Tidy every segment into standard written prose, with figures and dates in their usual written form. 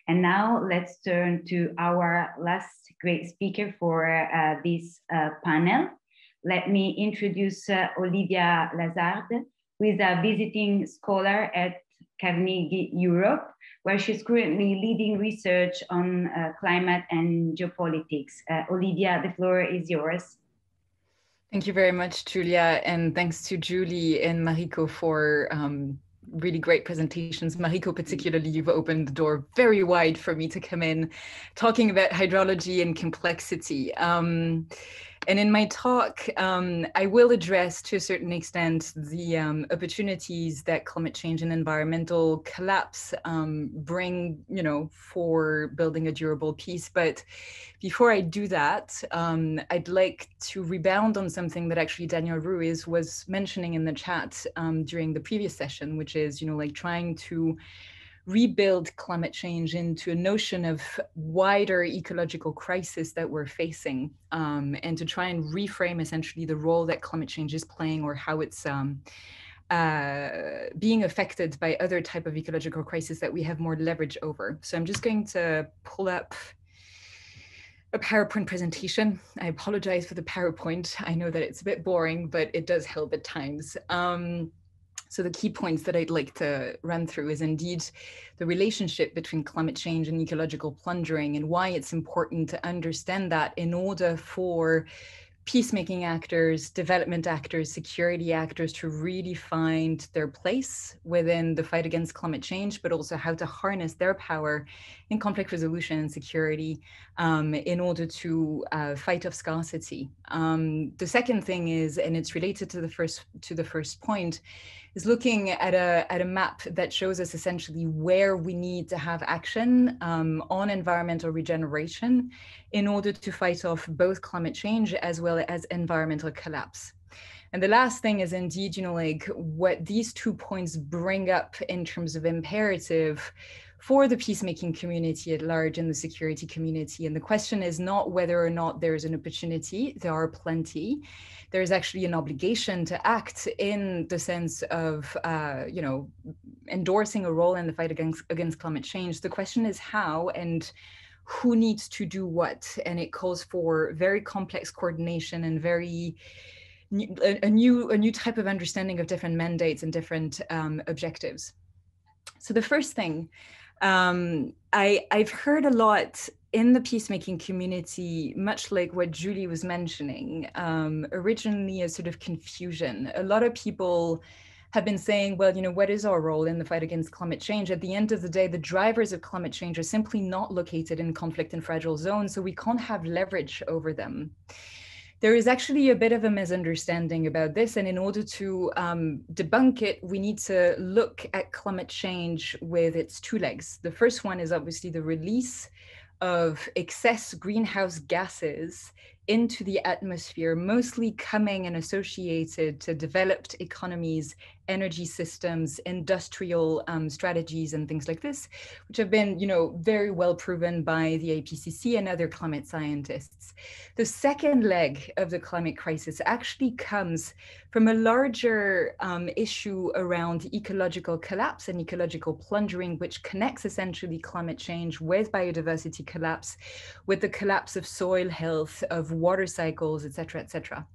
And now let's turn to our last great speaker for this panel. Let me introduce Olivia Lazard, who is a visiting scholar at Carnegie Europe, where she's currently leading research on climate and geopolitics. Olivia, the floor is yours. Thank you very much, Julia, and thanks to Julie and Mariko for really great presentations. Mariko, particularly, you've opened the door very wide for me to come in talking about hydrology and complexity. And in my talk, I will address to a certain extent the opportunities that climate change and environmental collapse bring, for building a durable peace. But before I do that, I'd like to rebound on something that actually Daniel Ruiz was mentioning in the chat during the previous session, which is, trying to rebuild climate change into a notion of wider ecological crisis that we're facing, and to try and reframe essentially the role that climate change is playing or how it's being affected by other type of ecological crisis that we have more leverage over. So I'm just going to pull up a PowerPoint presentation. I apologize for the PowerPoint. I know that it's a bit boring, but it does help at times. So the key points that I'd like to run through is indeed the relationship between climate change and ecological plundering, and why it's important to understand that in order for peacemaking actors, development actors, security actors to really find their place within the fight against climate change, but also how to harness their power in conflict resolution and security in order to fight off scarcity. The second thing is, and it's related to the first point, is looking at a map that shows us essentially where we need to have action on environmental regeneration in order to fight off both climate change as well as environmental collapse. And the last thing is indeed, what these 2 points bring up in terms of imperative for the peacemaking community at large and the security community. And the question is not whether or not there's an opportunity, there are plenty. There's actually an obligation to act in the sense of, endorsing a role in the fight against climate change. The question is how and who needs to do what. And it calls for very complex coordination and a new type of understanding of different mandates and different objectives. So the first thing, I've heard a lot in the peacemaking community, much like what Julie was mentioning, originally a sort of confusion. A lot of people have been saying, well, what is our role in the fight against climate change? At the end of the day, the drivers of climate change are simply not located in conflict and fragile zones, so we can't have leverage over them. There is actually a bit of a misunderstanding about this, and in order to debunk it, we need to look at climate change with its 2 legs. The first one is obviously the release of excess greenhouse gases into the atmosphere, mostly coming and associated to developed economies, energy systems, industrial strategies, and things like this, which have been, very well proven by the IPCC and other climate scientists. The second leg of the climate crisis actually comes from a larger issue around ecological collapse and ecological plundering, which connects essentially climate change with biodiversity collapse, with the collapse of soil health, of water cycles, et cetera, et cetera.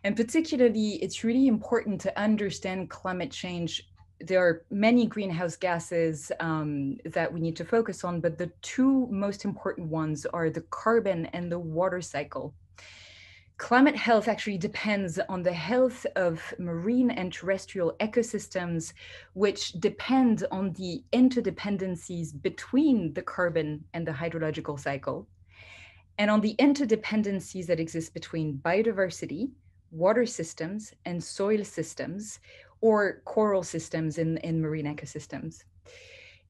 And particularly, it's really important to understand climate change. There are many greenhouse gases that we need to focus on, but the 2 most important ones are the carbon and the water cycle. Climate health actually depends on the health of marine and terrestrial ecosystems, which depend on the interdependencies between the carbon and the hydrological cycle, and on the interdependencies that exist between biodiversity, water systems, and soil systems, or coral systems in marine ecosystems.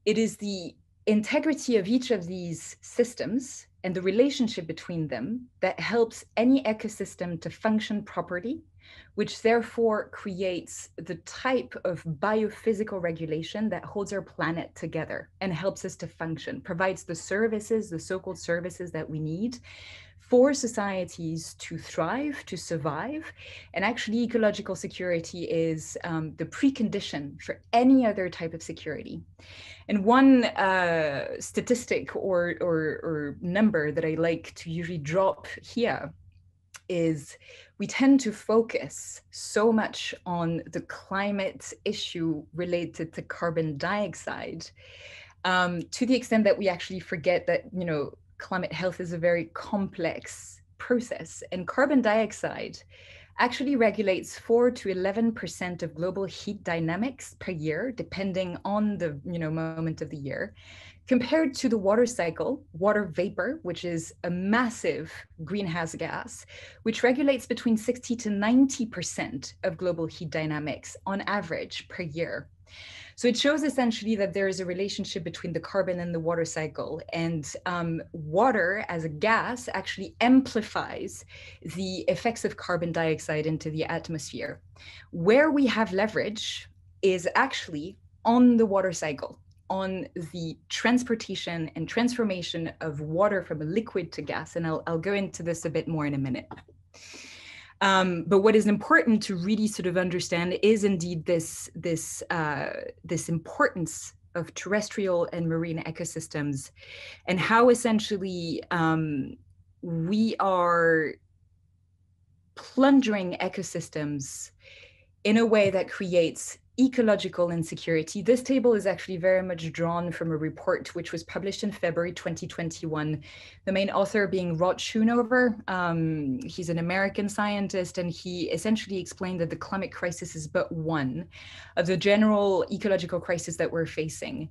It is the integrity of each of these systems and the relationship between them that helps any ecosystem to function properly, which therefore creates the type of biophysical regulation that holds our planet together and helps us to function, provides the services, the so-called services that we need for societies to thrive, to survive. And actually, ecological security is the precondition for any other type of security. And one statistic or number that I like to usually drop here is we tend to focus so much on the climate issue related to carbon dioxide, to the extent that we actually forget that, you know, climate health is a very complex process, and carbon dioxide actually regulates 4 to 11% of global heat dynamics per year, depending on the, you know, moment of the year, compared to the water cycle, water vapor, which is a massive greenhouse gas, which regulates between 60 to 90% of global heat dynamics on average per year. So it shows essentially that there is a relationship between the carbon and the water cycle, and water as a gas actually amplifies the effects of carbon dioxide into the atmosphere. Where we have leverage is actually on the water cycle, on the transportation and transformation of water from a liquid to gas. And I'll go into this a bit more in a minute. But what is important to really sort of understand is indeed this importance of terrestrial and marine ecosystems, and how essentially we are plundering ecosystems in a way that creates ecological insecurity. This table is actually very much drawn from a report which was published in February 2021. The main author being Rod Schoonover. He's an American scientist, and he essentially explained that the climate crisis is but one of the general ecological crisis that we're facing.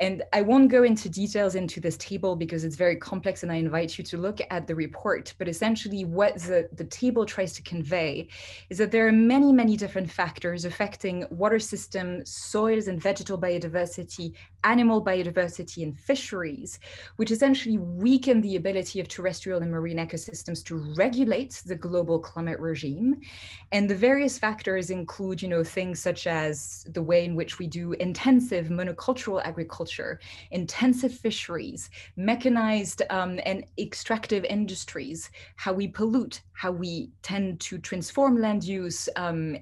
And I won't go into details into this table because it's very complex, and I invite you to look at the report. But essentially what the table tries to convey is that there are many, many different factors affecting water system, soils and vegetal biodiversity, animal biodiversity, and fisheries, which essentially weaken the ability of terrestrial and marine ecosystems to regulate the global climate regime. And the various factors include, you know, things such as the way in which we do intensive monocultural agriculture, intensive fisheries, mechanized and extractive industries, how we pollute, how we tend to transform land use and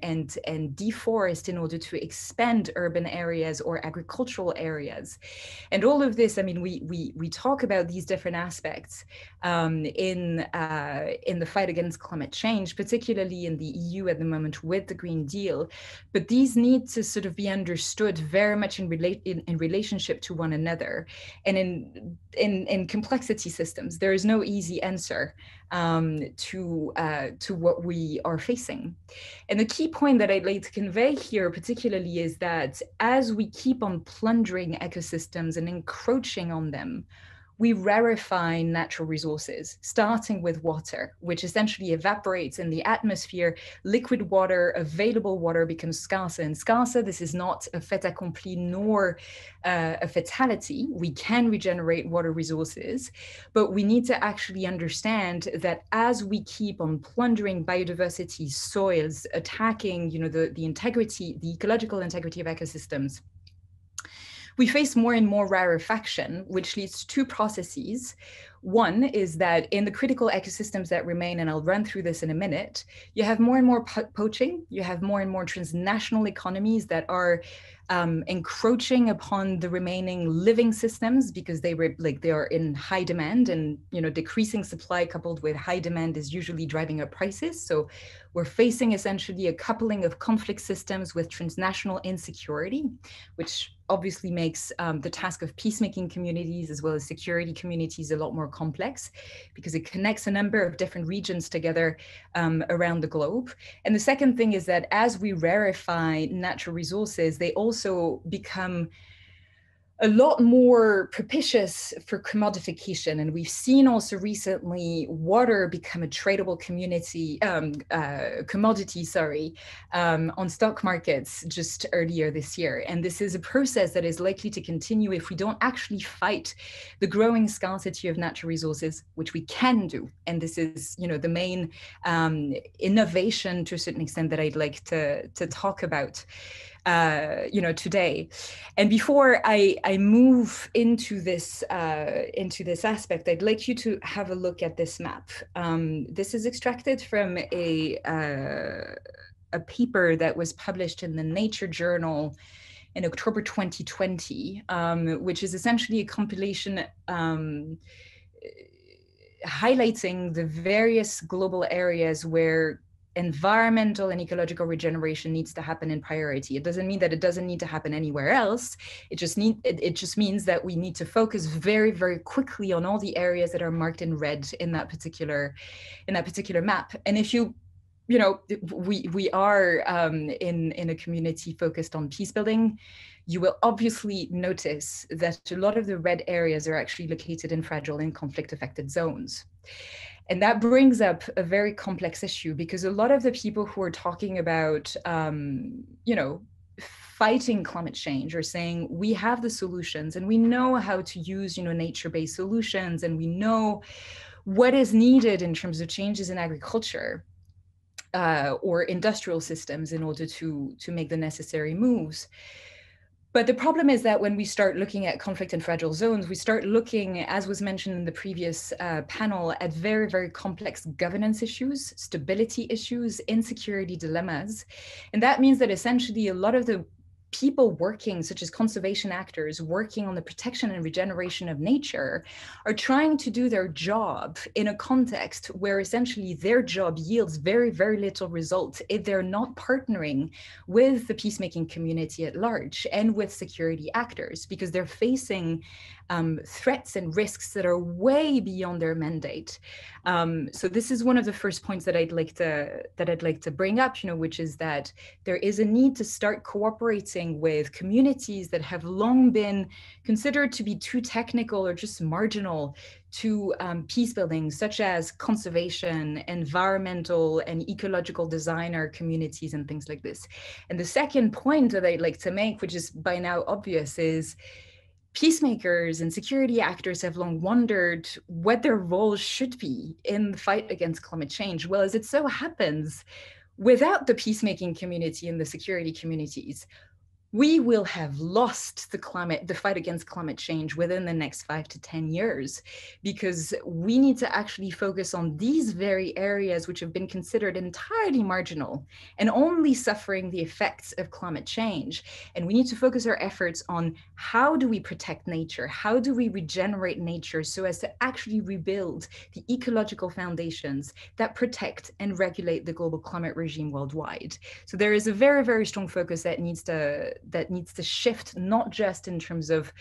deforest in order to expand urban areas or agricultural areas. And all of this, I mean, we talk about these different aspects in the fight against climate change, particularly in the EU at the moment with the Green Deal. But these need to sort of be understood very much in relationship to one another, and in complexity systems. There is no easy answer to what we are facing. And the key point that I'd like to convey here particularly is that as we keep on plundering ecosystems and encroaching on them, we rarefy natural resources, starting with water, which essentially evaporates in the atmosphere. Liquid water, available water becomes scarcer and scarcer. This is not a fait accompli nor a fatality. We can regenerate water resources, but we need to actually understand that as we keep on plundering biodiversity, soils, attacking, you know, the integrity, the ecological integrity of ecosystems, we face more and more rarefaction, which leads to two processes. One is that in the critical ecosystems that remain, and I'll run through this in a minute, you have more and more poaching, you have more and more transnational economies that are encroaching upon the remaining living systems because they are in high demand, and you know, decreasing supply coupled with high demand is usually driving up prices. So we're facing essentially a coupling of conflict systems with transnational insecurity, which obviously makes the task of peacemaking communities as well as security communities a lot more complex because it connects a number of different regions together around the globe. And the second thing is that as we rarefy natural resources, they also become a lot more propitious for commodification. And we've seen also recently water become a tradable commodity on stock markets just earlier this year. And this is a process that is likely to continue if we don't actually fight the growing scarcity of natural resources, which we can do. And this is, you know, the main innovation to a certain extent that I'd like to talk about. today. And before I move into this aspect, I'd like you to have a look at this map. This is extracted from a paper that was published in the Nature Journal in October 2020, which is essentially a compilation highlighting the various global areas where environmental and ecological regeneration needs to happen in priority. It doesn't mean that it doesn't need to happen anywhere else. It just means that we need to focus very, very quickly on all the areas that are marked in red in that particular map. And if we are in a community focused on peace building, you will obviously notice that a lot of the red areas are actually located in fragile and conflict affected zones. And that brings up a very complex issue, because a lot of the people who are talking about, fighting climate change are saying we have the solutions and we know how to use, nature-based solutions, and we know what is needed in terms of changes in agriculture or industrial systems in order to make the necessary moves. But the problem is that when we start looking at conflict and fragile zones, we start looking, as was mentioned in the previous panel, at very, very complex governance issues, stability issues, insecurity dilemmas. And that means that essentially a lot of the people working, such as conservation actors working on the protection and regeneration of nature, are trying to do their job in a context where essentially their job yields very, very little result if they're not partnering with the peacemaking community at large and with security actors, because they're facing threats and risks that are way beyond their mandate. So this is one of the first points that I'd like to bring up, which is that there is a need to start cooperating with communities that have long been considered to be too technical or just marginal to peace building, such as conservation, environmental and ecological designer communities and things like this. And the second point that I'd like to make, which is by now obvious, is peacemakers and security actors have long wondered what their roles should be in the fight against climate change. Well, as it so happens, without the peacemaking community and the security communities, we will have lost the fight against climate change within the next 5 to 10 years, because we need to actually focus on these very areas which have been considered entirely marginal and only suffering the effects of climate change. And we need to focus our efforts on how do we protect nature? How do we regenerate nature so as to actually rebuild the ecological foundations that protect and regulate the global climate regime worldwide? So there is a very, very strong focus that needs to shift, not just in terms of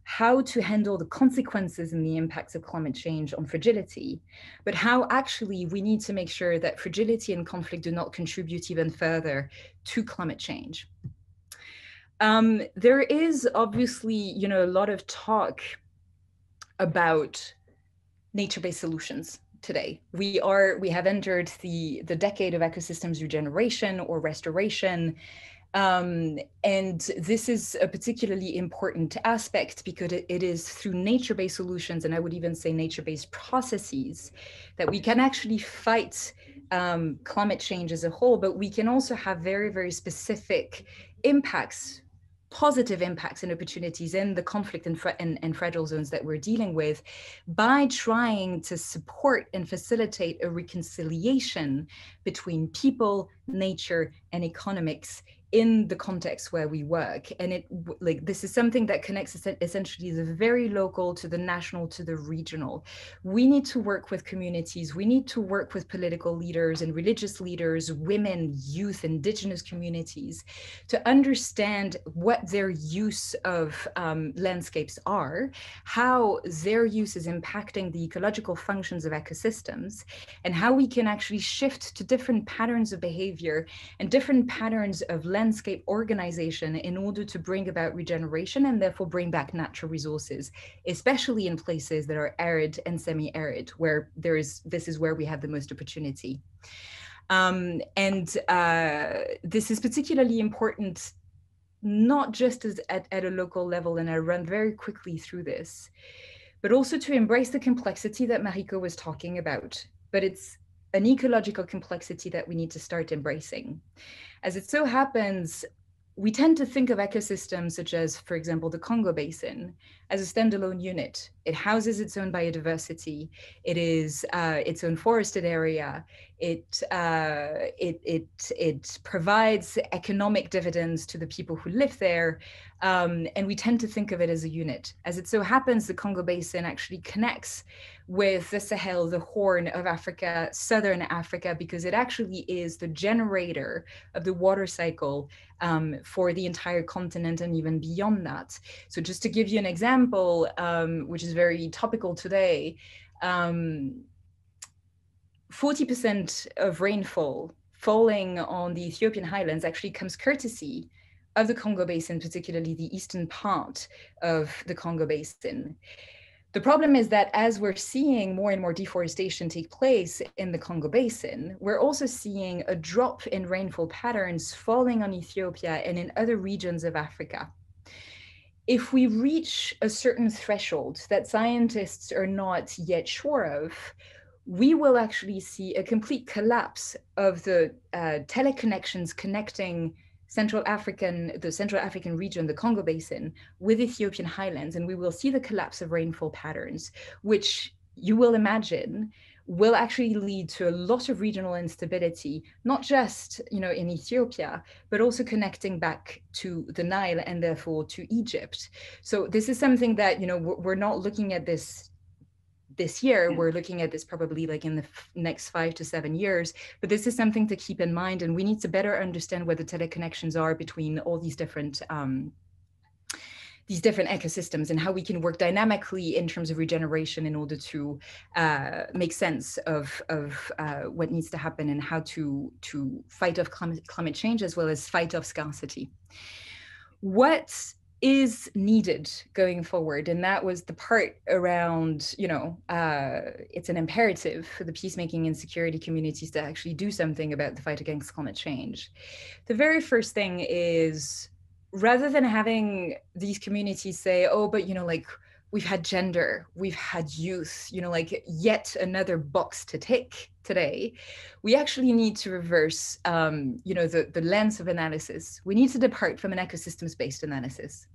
how to handle the consequences and the impacts of climate change on fragility, but how actually we need to make sure that fragility and conflict do not contribute even further to climate change. There is obviously, a lot of talk about nature-based solutions today. We have entered the decade of ecosystems regeneration or restoration. And this is a particularly important aspect because it is through nature-based solutions, and I would even say nature-based processes, that we can actually fight climate change as a whole, but we can also have very, very specific impacts, positive impacts and opportunities in the conflict and fragile zones that we're dealing with by trying to support and facilitate a reconciliation between people, nature, and economics in the context where we work. And this is something that connects essentially the very local to the national to the regional. We need to work with communities. We need to work with political leaders and religious leaders, women, youth, indigenous communities, to understand what their use of landscapes are, how their use is impacting the ecological functions of ecosystems, and how we can actually shift to different patterns of behavior and different patterns of landscape organization in order to bring about regeneration and therefore bring back natural resources, especially in places that are arid and semi-arid, where this is where we have the most opportunity. This is particularly important, not just at a local level, and I run very quickly through this, but also to embrace the complexity that Mariko was talking about. But it's an ecological complexity that we need to start embracing. As it so happens, we tend to think of ecosystems such as, for example, the Congo Basin as a standalone unit. It houses its own biodiversity. It is its own forested area. It provides economic dividends to the people who live there. And we tend to think of it as a unit. As it so happens, the Congo Basin actually connects with the Sahel, the Horn of Africa, Southern Africa, because it actually is the generator of the water cycle for the entire continent and even beyond that. So just to give you an example, which is very topical today, 40% of rainfall falling on the Ethiopian highlands actually comes courtesy of the Congo Basin, particularly the eastern part of the Congo Basin. The problem is that as we're seeing more and more deforestation take place in the Congo Basin, we're also seeing a drop in rainfall patterns falling on Ethiopia and in other regions of Africa. If we reach a certain threshold that scientists are not yet sure of, we will actually see a complete collapse of the teleconnections connecting the Central African region, the Congo Basin, with Ethiopian highlands, and we will see the collapse of rainfall patterns, which you will imagine will actually lead to a lot of regional instability, not just in Ethiopia, but also connecting back to the Nile and therefore to Egypt. So this is something that we're not looking at this year. We're looking at this probably like in the next 5 to 7 years, but this is something to keep in mind, and we need to better understand where the teleconnections are between all these different ecosystems and how we can work dynamically in terms of regeneration in order to make sense of what needs to happen and how to fight off climate change as well as fight off scarcity. What is needed going forward? And that was the part around, it's an imperative for the peacemaking and security communities to actually do something about the fight against climate change. The very first thing is, rather than having these communities say, oh, but we've had gender, we've had youth, yet another box to tick today, we actually need to reverse, the lens of analysis. We need to depart from an ecosystems-based analysis.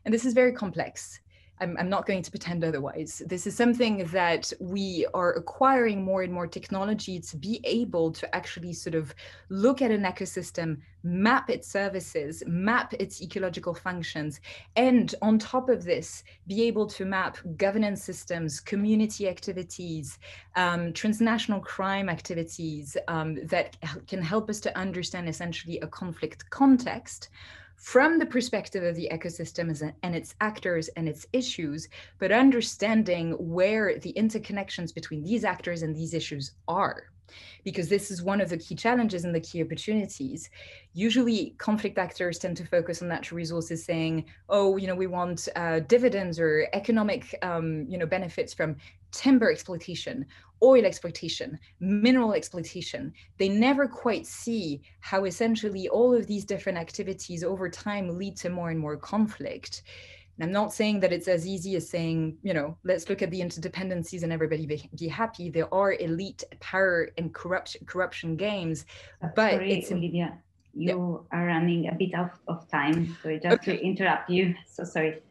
And this is very complex. I'm not going to pretend otherwise. This is something that we are acquiring more and more technology to be able to actually sort of look at an ecosystem, map its services, map its ecological functions, and on top of this, be able to map governance systems, community activities, transnational crime activities that can help us to understand essentially a conflict context from the perspective of the ecosystem and its actors and its issues, but understanding where the interconnections between these actors and these issues are. Because this is one of the key challenges and the key opportunities. Usually conflict actors tend to focus on natural resources saying, oh, we want dividends or economic benefits from timber exploitation, oil exploitation, mineral exploitation. They never quite see how essentially all of these different activities over time lead to more and more conflict. And I'm not saying that it's as easy as saying, let's look at the interdependencies and everybody be happy. There are elite power and corruption games, but sorry, Olivia, you are running a bit out of time. So just to interrupt you. So sorry.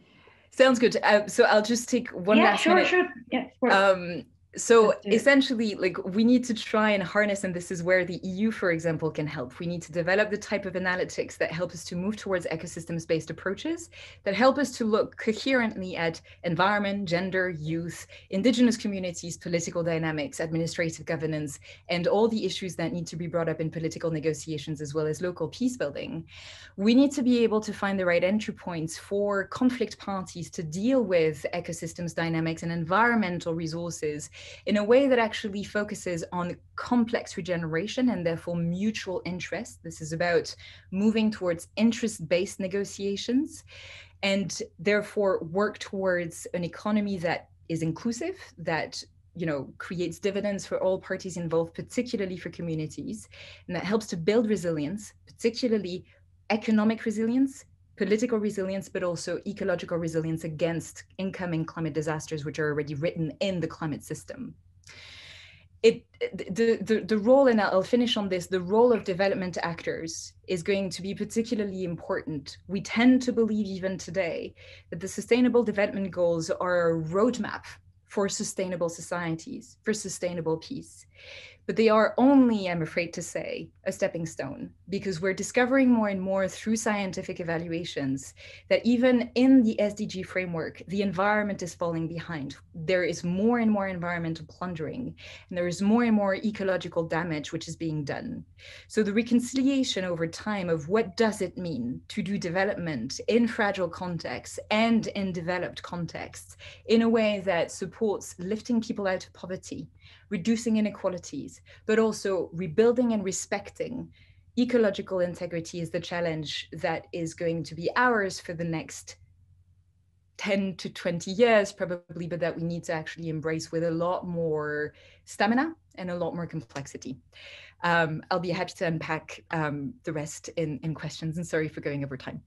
Sounds good. So I'll just take one last minute. Sure. Yeah, of course. So essentially, we need to try and harness, and this is where the EU, for example, can help. We need to develop the type of analytics that help us to move towards ecosystems-based approaches, that help us to look coherently at environment, gender, youth, indigenous communities, political dynamics, administrative governance, and all the issues that need to be brought up in political negotiations, as well as local peace building. We need to be able to find the right entry points for conflict parties to deal with ecosystems dynamics and environmental resources in a way that actually focuses on complex regeneration and therefore mutual interest. This is about moving towards interest-based negotiations and therefore work towards an economy that is inclusive, that creates dividends for all parties involved, particularly for communities, and that helps to build resilience, particularly economic resilience, political resilience, but also ecological resilience against incoming climate disasters, which are already written in the climate system. the role, and I'll finish on this, the role of development actors is going to be particularly important. We tend to believe even today that the Sustainable Development Goals are a roadmap for sustainable societies, for sustainable peace. But they are only, I'm afraid to say, a stepping stone, because we're discovering more and more through scientific evaluations that even in the SDG framework, the environment is falling behind. There is more and more environmental plundering, and there is more and more ecological damage which is being done. So the reconciliation over time of what does it mean to do development in fragile contexts and in developed contexts in a way that supports lifting people out of poverty, reducing inequalities, but also rebuilding and respecting ecological integrity is the challenge that is going to be ours for the next 10 to 20 years, probably, but that we need to actually embrace with a lot more stamina and a lot more complexity. I'll be happy to unpack the rest in questions, and sorry for going over time.